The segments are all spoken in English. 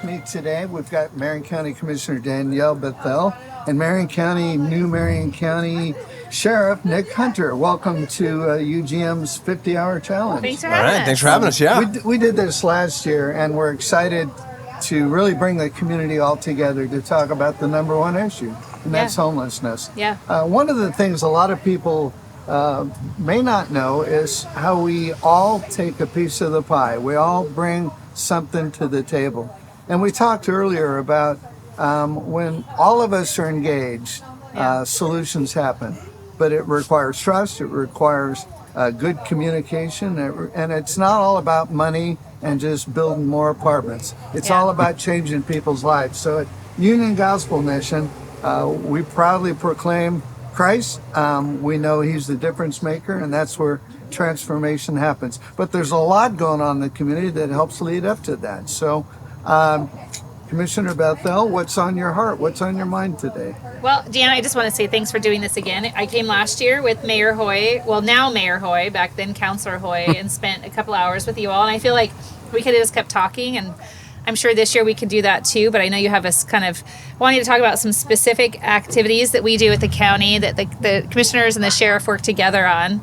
with me today, we've got Marion County Commissioner Danielle Bethell and New Marion County Sheriff Nick Hunter. Welcome to UGM's 50-hour challenge. Thanks for having us. Thanks for having us, yeah. We did this last year, and we're excited to really bring the community all together to talk about the number one issue, and that's homelessness. Yeah. One of the things a lot of people may not know is how we all take a piece of the pie. We all bring something to the table. And we talked earlier about when all of us are engaged, solutions happen. But it requires trust, it requires good communication, and it's not all about money and just building more apartments. It's all about changing people's lives. So at Union Gospel Mission, we proudly proclaim Christ. We know he's the difference maker, and that's where transformation happens. But there's a lot going on in the community that helps lead up to that. So, Commissioner Bethell, what's on your heart? What's on your mind today? Well, Deanna, I just want to say thanks for doing this again. I came last year with Mayor Hoy, well, now Mayor Hoy, back then Councilor Hoy, and spent a couple hours with you all. And I feel like we could have just kept talking, and I'm sure this year we could do that too, but I know you have us kind of wanting to talk about some specific activities that we do at the county that the commissioners and the sheriff work together on.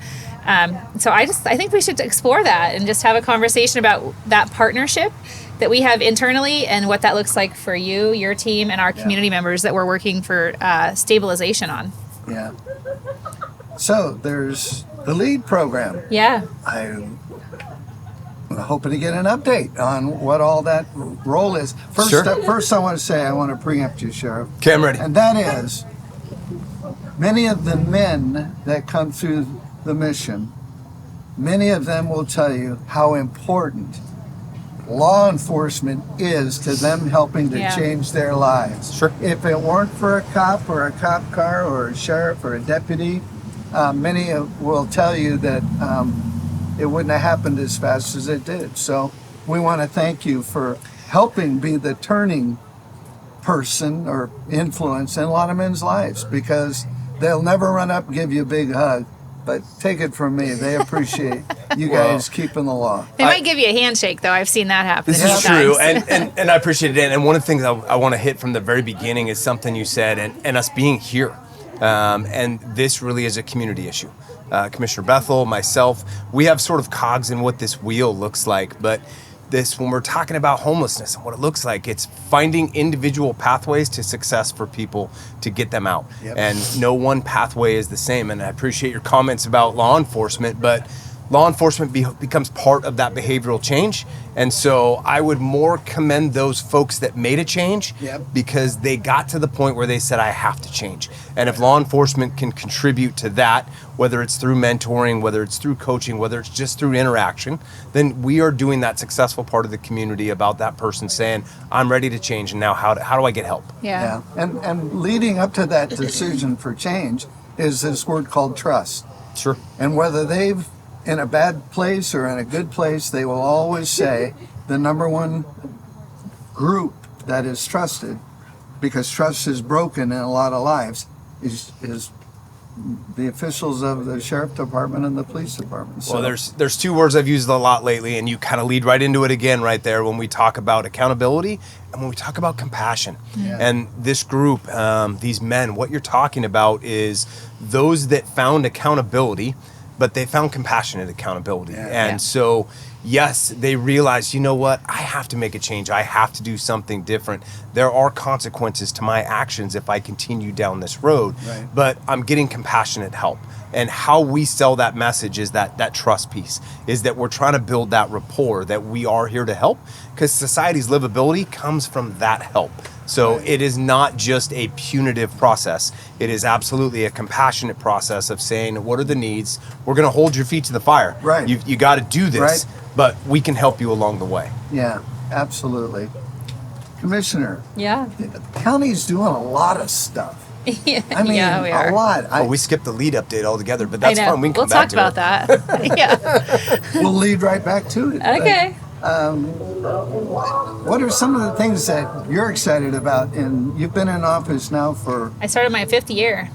So I think we should explore that and just have a conversation about that partnership that we have internally and what that looks like for you, your team, and our community members that we're working for stabilization on. Yeah. So there's the LEAD program. Yeah. I'm hoping to get an update on what all that role is. First, I want to say I want to preempt you, Sheriff. Okay, I'm ready. And that is, many of the men that come through the mission, many of them will tell you how important law enforcement is to them helping to change their lives. Sure. If it weren't for a cop or a cop car or a sheriff or a deputy, many will tell you that it wouldn't have happened as fast as it did. So we want to thank you for helping be the turning person or influence in a lot of men's lives, because they'll never run up and give you a big hug. But take it from me, they appreciate you guys keeping the law. They might give you a handshake, though. I've seen that happen. This is true, and I appreciate it. And one of the things I want to hit from the very beginning is something you said, and us being here. And this really is a community issue. Commissioner Bethell, myself, we have sort of cogs in what this wheel looks like. But when we're talking about homelessness and what it looks like, it's finding individual pathways to success for people to get them out. Yep. And no one pathway is the same. And I appreciate your comments about law enforcement, but law enforcement becomes part of that behavioral change. And so I would more commend those folks that made a change because they got to the point where they said, I have to change. And if law enforcement can contribute to that, whether it's through mentoring, whether it's through coaching, whether it's just through interaction, then we are doing that successful part of the community about that person saying, I'm ready to change, and now how do I get help? Yeah. And leading up to that decision for change is this word called trust. Sure. And whether they've in a bad place or in a good place, they will always say the number one group that is trusted, because trust is broken in a lot of lives, is the officials of the sheriff department and the police department. So, well, there's two words I've used a lot lately, and you kind of lead right into it again right there when we talk about accountability and when we talk about compassion. Yeah. And this group, these men, what you're talking about is those that found accountability, but they found compassionate accountability. And so, yes, they realized, you know what, I have to make a change. I have to do something different. There are consequences to my actions if I continue down this road, but I'm getting compassionate help. And how we sell that message is that trust piece, is that we're trying to build that rapport that we are here to help, because society's livability comes from that help. So it is not just a punitive process. It is absolutely a compassionate process of saying, what are the needs? We're going to hold your feet to the fire. Right. You got to do this, but we can help you along the way. Yeah, absolutely. Commissioner. Yeah. The county's doing a lot of stuff. Yeah, I mean, we are. a lot. We skipped the lead update altogether, but that's fine. We can come we'll back talk to about that. Yeah. We'll lead right back to it. Okay. What are some of the things that you're excited about? And you've been in office now for... I started my 5th year.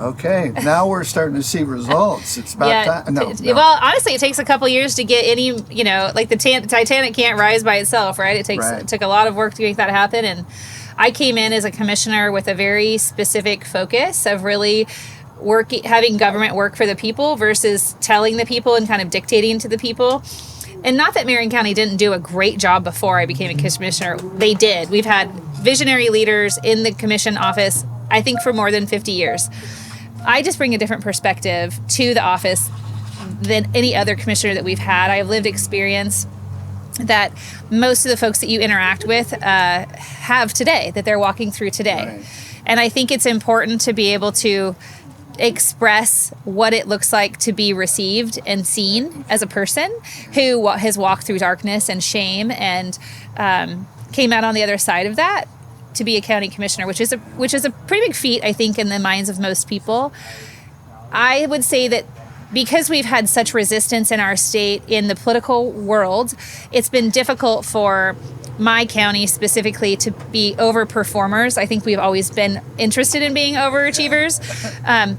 Okay, now we're starting to see results. It's about time. No. Well, honestly, it takes a couple years to get any, like the Titanic can't rise by itself, right? It took a lot of work to make that happen. And I came in as a commissioner with a very specific focus of really having government work for the people versus telling the people and kind of dictating to the people. And not that Marion County didn't do a great job before I became a commissioner. They did. We've had visionary leaders in the commission office, I think, for more than 50 years. I just bring a different perspective to the office than any other commissioner that we've had. I have lived experience that most of the folks that you interact with have today, that they're walking through today. Right. And I think it's important to be able to express what it looks like to be received and seen as a person who has walked through darkness and shame and came out on the other side of that to be a county commissioner, which is a pretty big feat, I think, in the minds of most people. I would say that because we've had such resistance in our state in the political world, it's been difficult for my county specifically to be overperformers. I think we've always been interested in being overachievers,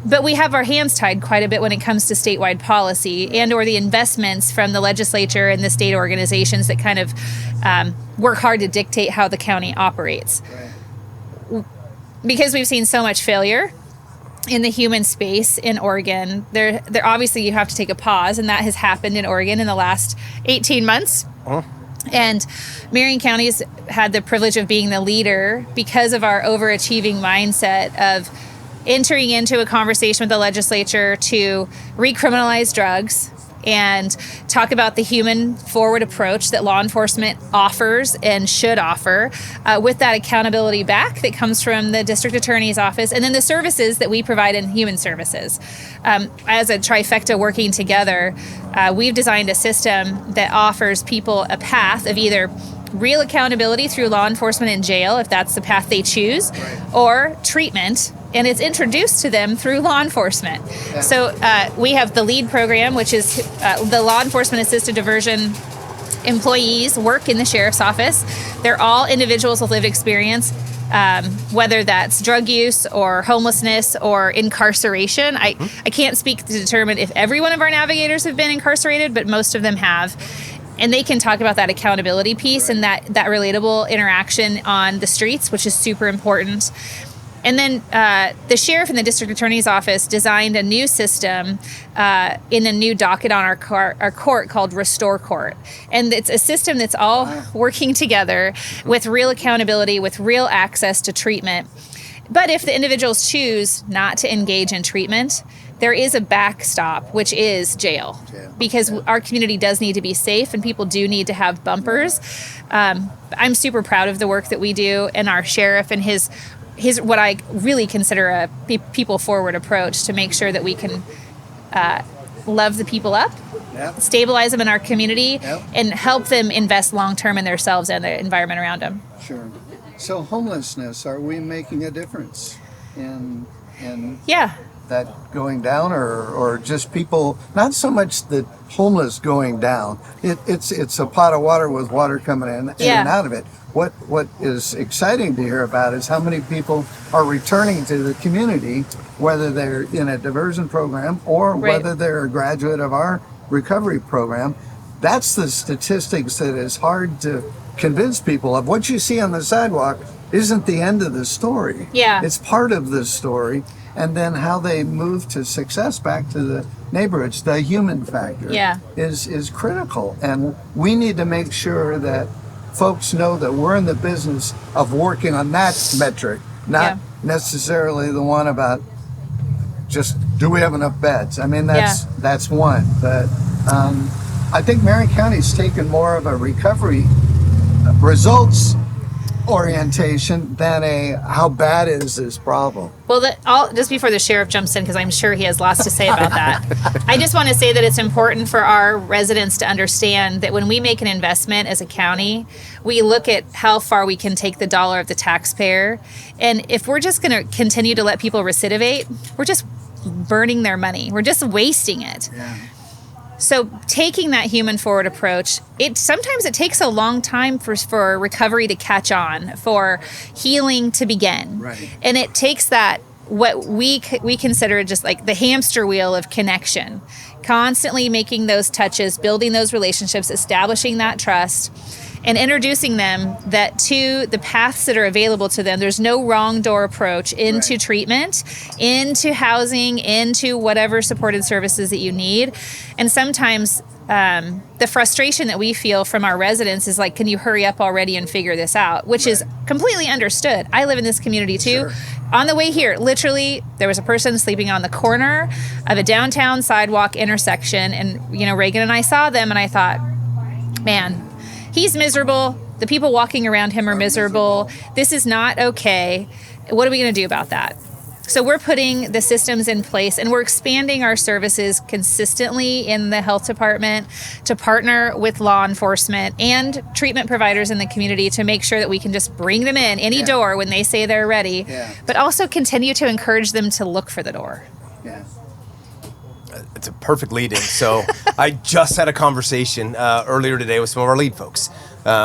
but we have our hands tied quite a bit when it comes to statewide policy and or the investments from the legislature and the state organizations that kind of work hard to dictate how the county operates. Right. Because we've seen so much failure in the human space in Oregon, there obviously you have to take a pause, and that has happened in Oregon in the last 18 months. And Marion County's had the privilege of being the leader because of our overachieving mindset of entering into a conversation with the legislature to recriminalize drugs and talk about the human forward approach that law enforcement offers and should offer with that accountability back that comes from the district attorney's office, and then the services that we provide in human services. As a trifecta working together, we've designed a system that offers people a path of either real accountability through law enforcement in jail, if that's the path they choose, or treatment, and it's introduced to them through law enforcement. Yeah. So we have the LEAD program, which is the law enforcement assisted diversion employees work in the sheriff's office. They're all individuals with lived experience, whether that's drug use or homelessness or incarceration. I can't speak to determine if every one of our navigators have been incarcerated, but most of them have. And they can talk about that accountability piece and that relatable interaction on the streets, which is super important. And then the sheriff and the district attorney's office designed a new system in a new docket on our court called Restore Court. And it's a system that's all working together with real accountability, with real access to treatment. But if the individuals choose not to engage in treatment, there is a backstop, which is jail, because our community does need to be safe and people do need to have bumpers. I'm super proud of the work that we do, and our sheriff and his what I really consider a people forward approach to make sure that we can love the people up, stabilize them in our community, and help them invest long term in themselves and the environment around them. Sure. So homelessness, are we making a difference in that going down, or just people, not so much the homeless going down, it's a pot of water with water coming in and out of it. What is exciting to hear about is how many people are returning to the community, whether they're in a diversion program or whether they're a graduate of our recovery program. That's the statistics that is hard to convince people of. What you see on the sidewalk isn't the end of the story. Yeah. It's part of the story. And then how they move to success back to the neighborhoods, the human factor is critical. And we need to make sure that folks know that we're in the business of working on that metric, not necessarily the one about just, do we have enough beds? I mean, that's one. But I think Marion County's taken more of a recovery results orientation than a how bad is this problem. Well, just before the sheriff jumps in, because I'm sure he has lots to say about that, I just want to say that it's important for our residents to understand that when we make an investment as a county, we look at how far we can take the dollar of the taxpayer. And if we're just going to continue to let people recidivate, we're just burning their money. We're just wasting it. Yeah. So taking that human forward approach, sometimes it takes a long time for recovery to catch on, for healing to begin. Right. And it takes that what we consider just like the hamster wheel of connection, constantly making those touches, building those relationships, establishing that trust, and introducing them to the paths that are available to them. There's no wrong door approach into treatment, into housing, into whatever supported services that you need. And sometimes the frustration that we feel from our residents is like, can you hurry up already and figure this out? Which is completely understood. I live in this community too. Sure. On the way here, literally, there was a person sleeping on the corner of a downtown sidewalk intersection. And, Reagan and I saw them and I thought, man, he's miserable. The people walking around him are miserable. This is not okay. What are we going to do about that? So we're putting the systems in place and we're expanding our services consistently in the health department to partner with law enforcement and treatment providers in the community to make sure that we can just bring them in any door when they say they're ready, but also continue to encourage them to look for the door. Yeah. It's a perfect lead in. So I just had a conversation earlier today with some of our lead folks.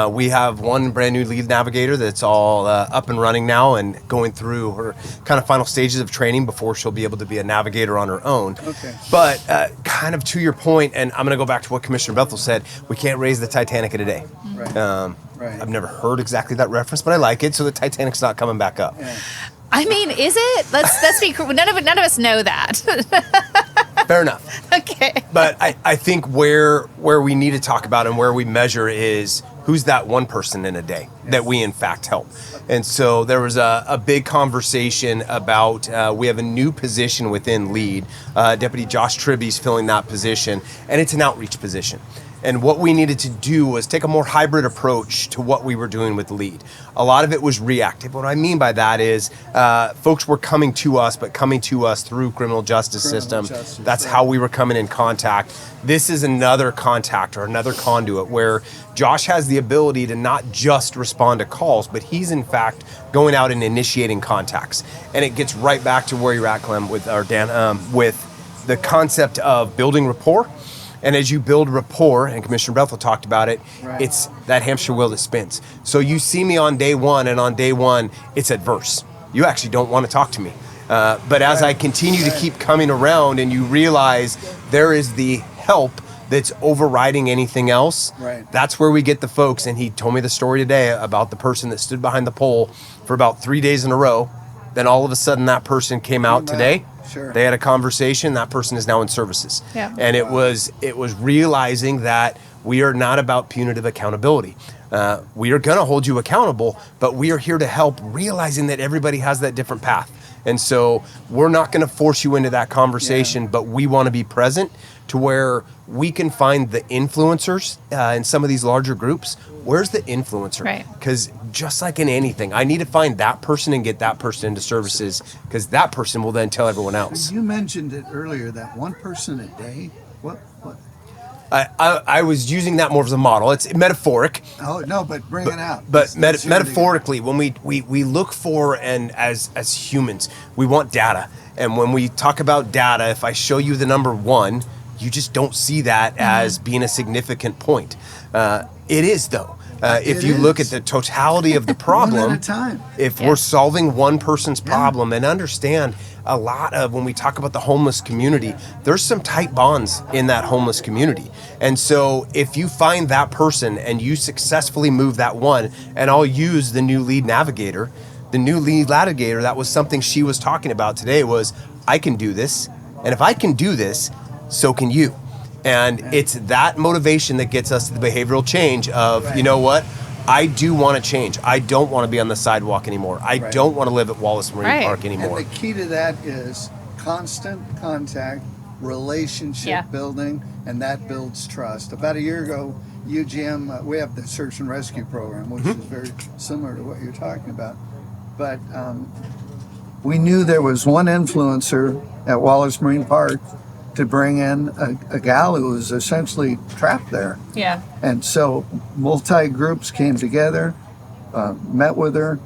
We have one brand new lead navigator that's all up and running now and going through her kind of final stages of training before she'll be able to be a navigator on her own. Okay. But kind of to your point, and I'm going to go back to what Commissioner Bethell said, we can't raise the Titanic in a day. Right. I've never heard exactly that reference, but I like it. So the Titanic's not coming back up. Yeah. I mean, is it? Let's be. None of us know that. Fair enough. Okay. But I think where we need to talk about and where we measure is who's that one person in a day that we in fact help. And so there was a big conversation about we have a new position within LEAD. Deputy Josh Tribby's filling that position, and it's an outreach position. And what we needed to do was take a more hybrid approach to what we were doing with LEAD. A lot of it was reactive. What I mean by that is folks were coming to us, but coming to us through criminal justice system. That's how we were coming in contact. This is another contact or another conduit where Josh has the ability to not just respond to calls, but he's in fact going out and initiating contacts. And it gets right back to where you're at, Clem, with the concept of building rapport. And as you build rapport, and Commissioner Bethell talked about it, it's that hamster wheel that spins. So you see me on day one, and on day one, it's adverse. You actually don't want to talk to me. But as I continue to keep coming around and you realize there is the help that's overriding anything else, that's where we get the folks. And he told me the story today about the person that stood behind the pole for about 3 days in a row. Then all of a sudden that person came out today. Sure. They had a conversation. That person is now in services. Yeah. And it was realizing that we are not about punitive accountability. We are going to hold you accountable, but we are here to help, realizing that everybody has that different path. And so we're not going to force you into that conversation, but we want to be present to where we can find the influencers in some of these larger groups. Where's the influencer? Right. Because just like in anything, I need to find that person and get that person into services because that person will then tell everyone else. You mentioned it earlier, that one person a day. What? I was using that more as a model. It's metaphoric. Oh, no, but bring it out. But metaphorically, when we look for, and as humans, we want data. And when we talk about data, if I show you the number 1, you just don't see that as being a significant point. It is, though. If you look at the totality of the problem, one at a time. If we're solving one person's problem, and understand a lot of when we talk about the homeless community, there's some tight bonds in that homeless community. And so if you find that person and you successfully move that one, and I'll use the new lead navigator, that was something she was talking about today was, I can do this. And if I can do this, so can you. And it's that motivation that gets us to the behavioral change of, you know what? I do want to change. I don't want to be on the sidewalk anymore. I don't want to live at Wallace Marine Park anymore. And the key to that is constant contact, relationship building, and that builds trust. About a year ago, UGM, we have the search and rescue program, which is very similar to what you're talking about. But we knew there was one influencer at Wallace Marine Park to bring in a gal who was essentially trapped there. Yeah. And so multi-groups came together, met with her,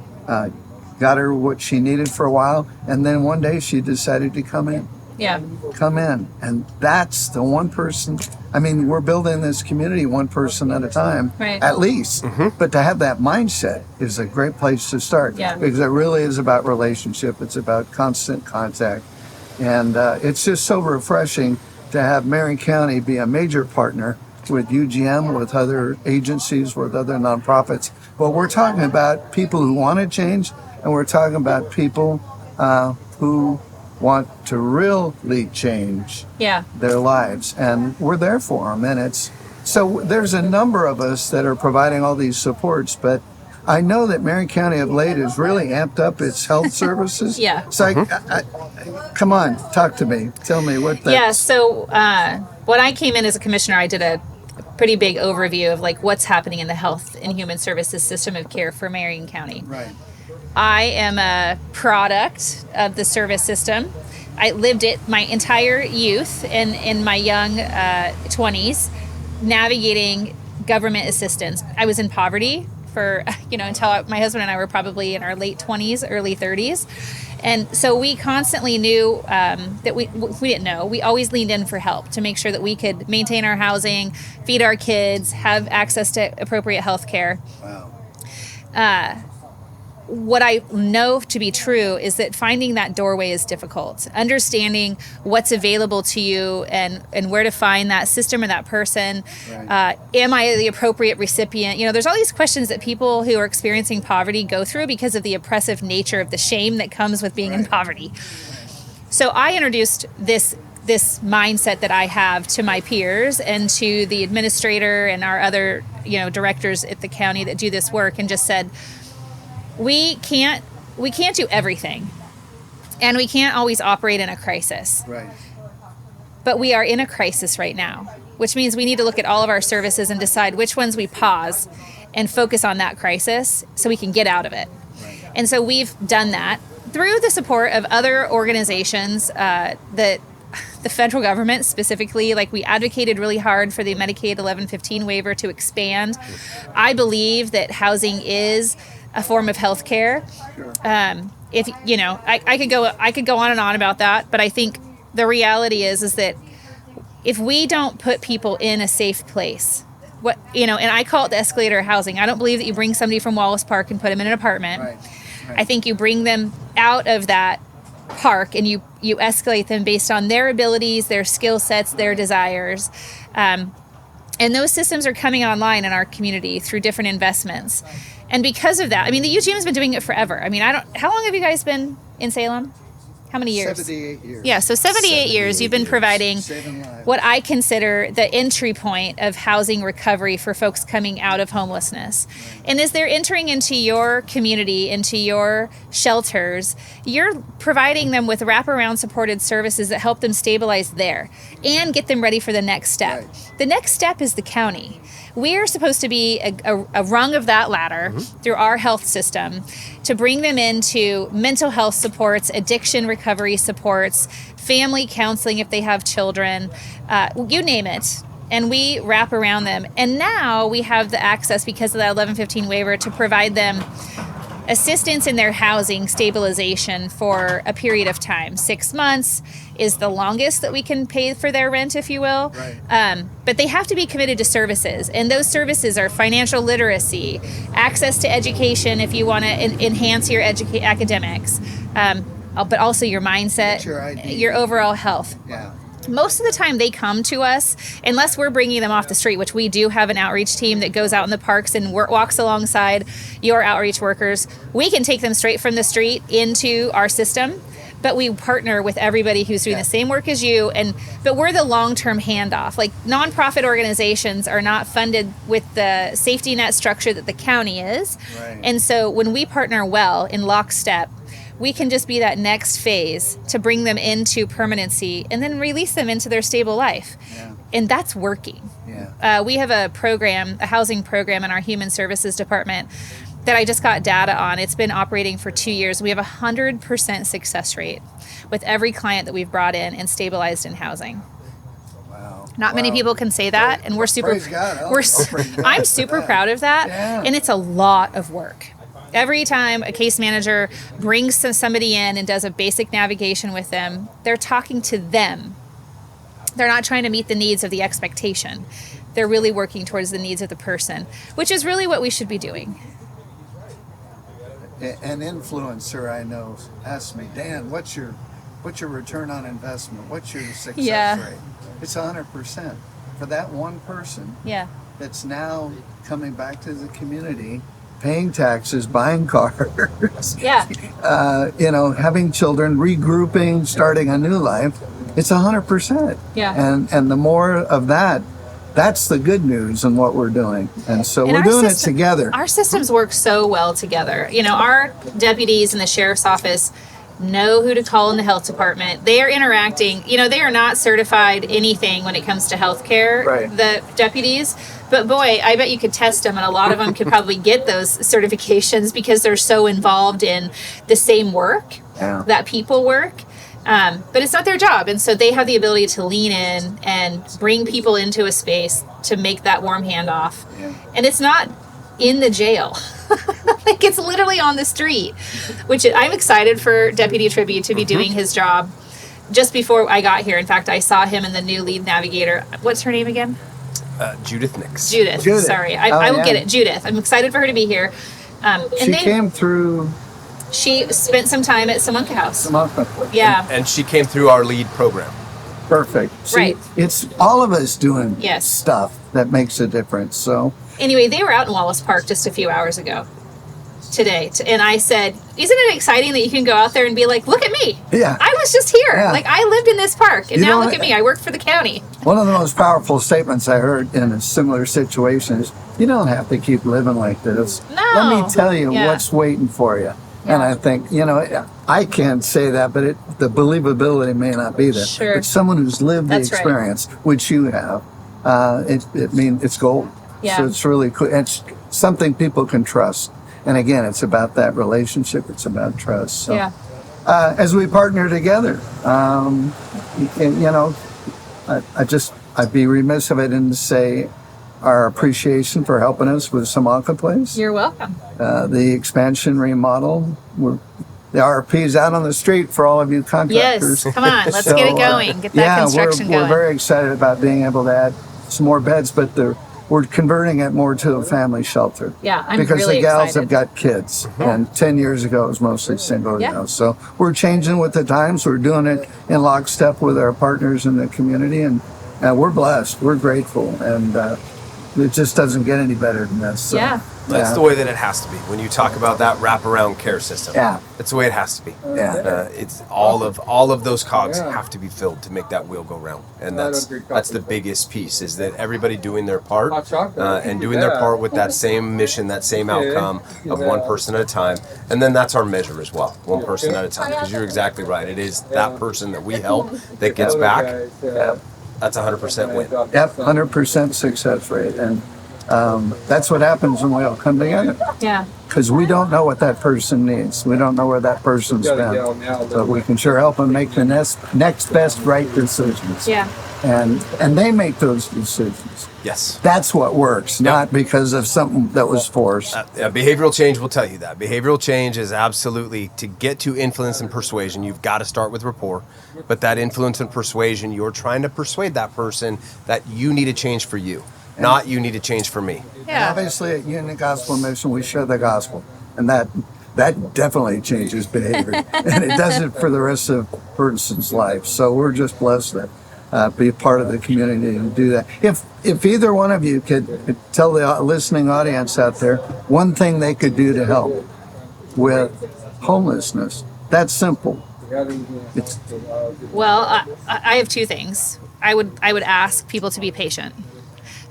got her what she needed for a while, and then one day she decided to come in. Yeah. come in. And that's the one person. I mean, we're building this community one person at a time, Right. at least. But to have that mindset is a great place to start, Yeah. because it really is about relationship. It's about constant contact. And it's just so refreshing to have Marion County be a major partner with UGM, with other agencies, with other nonprofits. But we're talking about people who want to change, and we're talking about people who want to really change Yeah. their lives, and we're there for them. And it's so there's a number of us that are providing all these supports, but I know that Marion County of late has really amped up its health services. Yeah. It's like, come on, talk to me. Tell me what that's... Yeah. So when I came in as a commissioner, I did a pretty big overview of like what's happening in the health and human services system of care for Marion County. Right. I am a product of the service system. I lived it my entire youth and in my young 20s, navigating government assistance. I was in poverty for, until my husband and I were probably in our late 20s, early 30s. And so we constantly knew that we didn't know. We always leaned in for help to make sure that we could maintain our housing, feed our kids, have access to appropriate health care. Wow. What I know to be true is that finding that doorway is difficult. Understanding what's available to you and where to find that system or that person. Right. Am I the appropriate recipient? There's all these questions that people who are experiencing poverty go through because of the oppressive nature of the shame that comes with being in poverty. So I introduced this mindset that I have to my peers and to the administrator and our other, directors at the county that do this work, and just said, we can't do everything, and we can't always operate in a crisis. Right. But we are in a crisis right now, which means we need to look at all of our services and decide which ones we pause and focus on that crisis so we can get out of it. Right. And so we've done that through the support of other organizations that the federal government specifically. Like, we advocated really hard for the Medicaid 1115 waiver to expand. I believe that housing is a form of health care. Sure. If I could go on and on about that, but I think the reality is that if we don't put people in a safe place, and I call it the escalator housing. I don't believe that you bring somebody from Wallace Park and put them in an apartment. Right. I think you bring them out of that park and you escalate them based on their abilities, their skill sets, their desires. And those systems are coming online in our community through different investments. And because of that, the UGM has been doing it forever. How long have you guys been in Salem? How many years? 78 years. Yeah, so 78 years you've been providing Saving lives. what I consider the entry point of housing recovery for folks coming out of homelessness. And as they're entering into your community, into your shelters, you're providing them with wraparound supported services that help them stabilize there and get them ready for the next step. Right. The next step is the county. We're supposed to be a rung of that ladder through our health system to bring them into mental health supports, addiction recovery supports, family counseling if they have children, you name it. And we wrap around them. And now we have the access, because of that 1115 waiver, to provide them assistance in their housing stabilization for a period of time. 6 months is the longest that we can pay for their rent, if you will. Right. But they have to be committed to services. And those services are financial literacy, access to education if you want to enhance your academics, but also your mindset, Your ID. your overall health. Yeah. Most of the time they come to us, unless we're bringing them off the street, which we do have an outreach team that goes out in the parks and walks alongside your outreach workers. We can take them straight from the street into our system, but we partner with everybody who's doing the same work as you. But we're the long-term handoff. Like, nonprofit organizations are not funded with the safety net structure that the county is. Right. And so when we partner well in lockstep, we can just be that next phase to bring them into permanency and then release them into their stable life. Yeah. And that's working. Yeah. We have a housing program in our human services department that I just got data on. It's been operating for 2 years. We have 100% success rate with every client that we've brought in and stabilized in housing. Wow. Not many people can say that, and we're super. Praise God. I'm super proud of that, Yeah. and it's a lot of work. Every time a case manager brings somebody in and does a basic navigation with them, they're talking to them. They're not trying to meet the needs of the expectation. They're really working towards the needs of the person, which is really what we should be doing. An influencer I know asked me, Dan, what's your return on investment? What's your success rate? It's 100% for that one person. Yeah. That's now coming back to the community, paying taxes, buying cars. Yeah. Having children, regrouping, starting a new life. It's 100%. Yeah. And the more of that, that's the good news in what we're doing. And so we're doing it together. Our systems work so well together. Our deputies in the sheriff's office know who to call in the health department. They are interacting. They are not certified anything when it comes to healthcare, right. The deputies. But boy, I bet you could test them, and a lot of them could probably get those certifications because they're so involved in the same work that people work. But it's not their job. And so they have the ability to lean in and bring people into a space to make that warm handoff. Yeah. And it's not in the jail. Like, it's literally on the street, which I'm excited for Deputy Tribute to be doing his job. Just before I got here, in fact, I saw him and the new lead navigator. What's her name again? Judith Nix. Judith. Sorry. I will get it. Judith. I'm excited for her to be here. She came through. She spent some time at Samunka House. Yeah. And she came through our lead program. Perfect. See, right. It's all of us doing stuff that makes a difference. So anyway, they were out in Wallace Park just a few hours ago today. And I said, isn't it exciting that you can go out there and be like, look at me. Yeah. I was just here. Yeah. Like, I lived in this park. And now look at me. I work for the county. One of the most powerful statements I heard in a similar situation is, you don't have to keep living like this. No. Let me tell you what's waiting for you. Yeah. And I think, I can't say that, but the believability may not be there. Sure. But someone who's lived the experience, which you have, it's gold. Yeah. So it's really cool. It's something people can trust. And again, it's about that relationship. It's about trust. So, as we partner together, I'd be remiss if I didn't say our appreciation for helping us with Samunka Place. You're welcome. The expansion remodel. The RFP is out on the street for all of you contractors. Yes, come on, let's get it going. Get that construction going. We're very excited about being able to add some more beds, but we're converting it more to a family shelter. Yeah, I'm because really the gals excited. have got kids, and 10 years ago it was mostly single gals. So we're changing with the times. We're doing it in lockstep with our partners in the community, and we're blessed. We're grateful, and it just doesn't get any better than this. So, That's the way that it has to be. When you talk about that wraparound care system, that's the way it has to be. Yeah. It's all of those cogs have to be filled to make that wheel go round, and that's the biggest piece, is that everybody doing their part and doing their part with that same mission, that same outcome of one person at a time, and then that's our measure as well, one person at a time. Because you're exactly right. It is that person that we help that gets back. That's 100% win. Yep, 100% success rate. And that's what happens when we all come together. Yeah. Because we don't know what that person needs. We don't know where that person's been. But we can sure help them make the next best right decisions. Yeah. And they make those decisions. Yes. That's what works, not because of something that was forced. Behavioral change will tell you that. Behavioral change is absolutely, to get to influence and persuasion, you've got to start with rapport. But that influence and persuasion, you're trying to persuade that person that you need a change for you, not you need a change for me. Yeah. And obviously at Union Gospel Mission, we share the gospel. And that definitely changes behavior. And it does it for the rest of a person's life. So we're just blessed that be a part of the community and do that. If either one of you could tell the listening audience out there one thing they could do to help with homelessness, that's simple. Well, I have two things. I would ask people to be patient,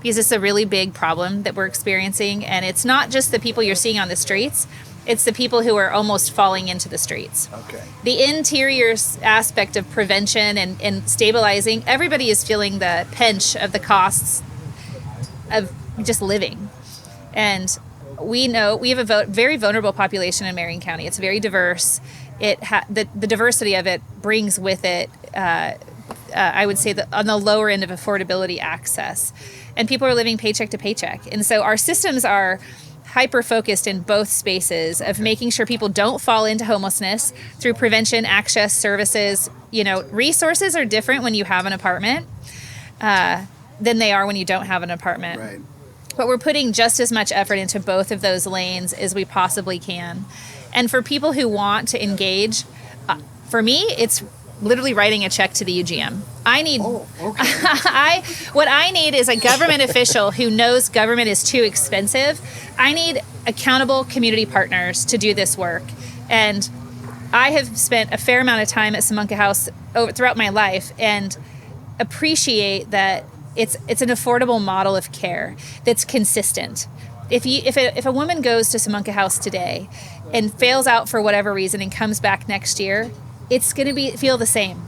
because it's a really big problem that we're experiencing, and it's not just the people you're seeing on the streets. It's the people who are almost falling into the streets. Okay. The interior aspect of prevention and stabilizing, everybody is feeling the pinch of the costs of just living. And we know we have a very vulnerable population in Marion County. It's very diverse. The diversity of it brings with it, I would say, on the lower end of affordability access. And people are living paycheck to paycheck. And so our systems are hyper focused in both spaces of making sure people don't fall into homelessness through prevention, access, services. Resources are different when you have an apartment than they are when you don't have an apartment. Right. But we're putting just as much effort into both of those lanes as we possibly can. And for people who want to engage, for me, it's literally writing a check to the UGM. I need, what I need is a government official who knows government is too expensive. I need accountable community partners to do this work. And I have spent a fair amount of time at Simunka House throughout my life and appreciate that it's an affordable model of care that's consistent. If a woman goes to Simunka House today and fails out for whatever reason and comes back next year, it's going to feel the same.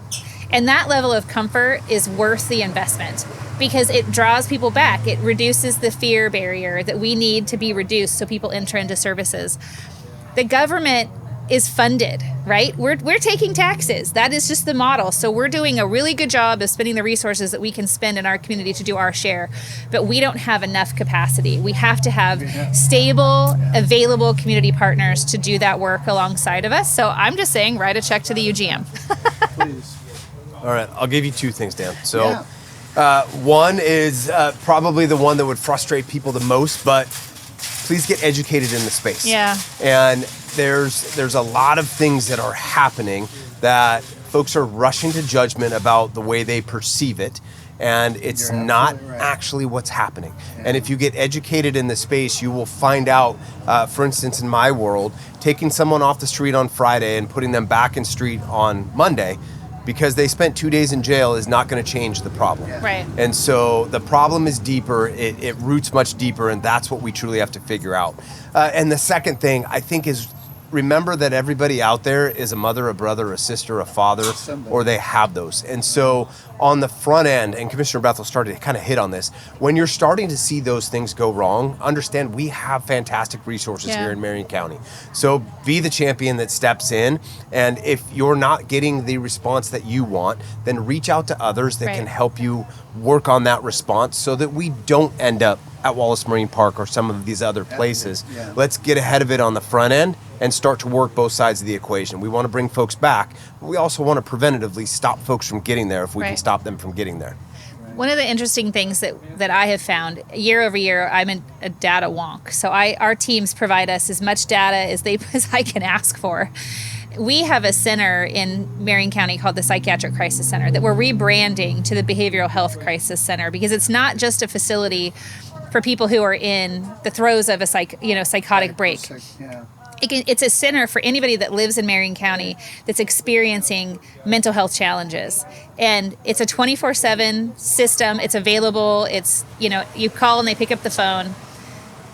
And that level of comfort is worth the investment because it draws people back. It reduces the fear barrier that we need to be reduced so people enter into services. The government is funded, right? We're taking taxes. That is just the model. So we're doing a really good job of spending the resources that we can spend in our community to do our share, but we don't have enough capacity. We have to have stable, available community partners to do that work alongside of us. So I'm just saying, write a check to the UGM. Please. All right, I'll give you two things, Dan. So one is probably the one that would frustrate people the most, but please get educated in the space. Yeah. And there's a lot of things that are happening that folks are rushing to judgment about the way they perceive it, and it's not actually what's happening. Yeah. And if you get educated in the space, you will find out, for instance, in my world, taking someone off the street on Friday and putting them back in street on Monday because they spent 2 days in jail is not going to change the problem. Yeah. Right. And so the problem is deeper, it roots much deeper, and that's what we truly have to figure out. And the second thing, I think, is remember that everybody out there is a mother, a brother, a sister, a father, or they have those. And so on the front end, and Commissioner Bethell started to kind of hit on this, when you're starting to see those things go wrong, understand we have fantastic resources here in Marion County. So be the champion that steps in, and if you're not getting the response that you want, then reach out to others that can help you work on that response so that we don't end up at Wallace Marine Park or some of these other places. Yeah. Let's get ahead of it on the front end and start to work both sides of the equation. We want to bring folks back, but we also want to preventatively stop folks from getting there if we can stop them from getting there. One of the interesting things that I have found year over year, I'm a data wonk. So our teams provide us as much data as I can ask for. We have a center in Marion County called the Psychiatric Crisis Center that we're rebranding to the Behavioral Health Crisis Center because it's not just a facility for people who are in the throes of a psychotic break. Yeah. It's a center for anybody that lives in Marion County that's experiencing mental health challenges. And it's a 24/7 system. It's available. It's, you call and they pick up the phone.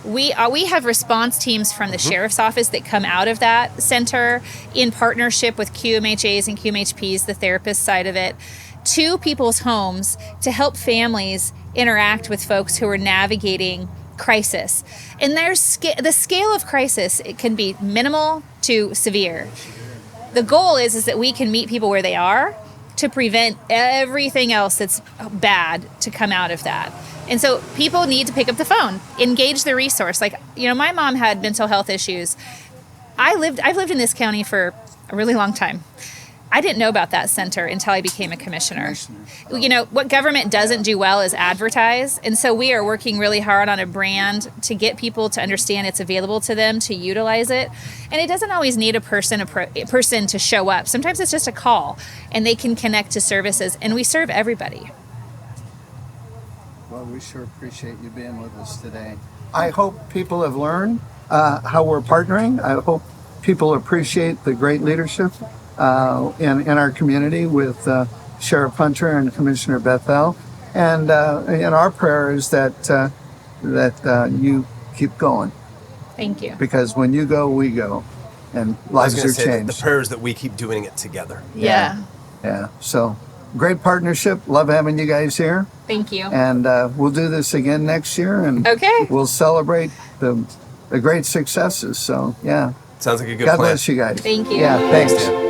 We have response teams from the sheriff's office that come out of that center in partnership with QMHAs and QMHPs, the therapist side of it, to people's homes to help families interact with folks who are navigating crisis. And the scale of crisis, it can be minimal to severe. The goal is that we can meet people where they are to prevent everything else that's bad to come out of that. And so people need to pick up the phone, engage the resource. Like, my mom had mental health issues. I've lived in this county for a really long time. I didn't know about that center until I became a commissioner. What government doesn't do well is advertise. And so we are working really hard on a brand to get people to understand it's available to them to utilize it. And it doesn't always need a person to show up. Sometimes it's just a call and they can connect to services, and we serve everybody. Well, we sure appreciate you being with us today. I hope people have learned how we're partnering. I hope people appreciate the great leadership in our community with Sheriff Hunter and Commissioner Bethell. And our prayer is that you keep going. Thank you. Because when you go, we go. And lives are changed. The prayer is that we keep doing it together. Yeah. So great partnership. Love having you guys here. Thank you. And we'll do this again next year. And we'll celebrate the great successes. So, yeah. Sounds like a good God plan. bless you guys. Thank you. Yeah, thanks. Dan.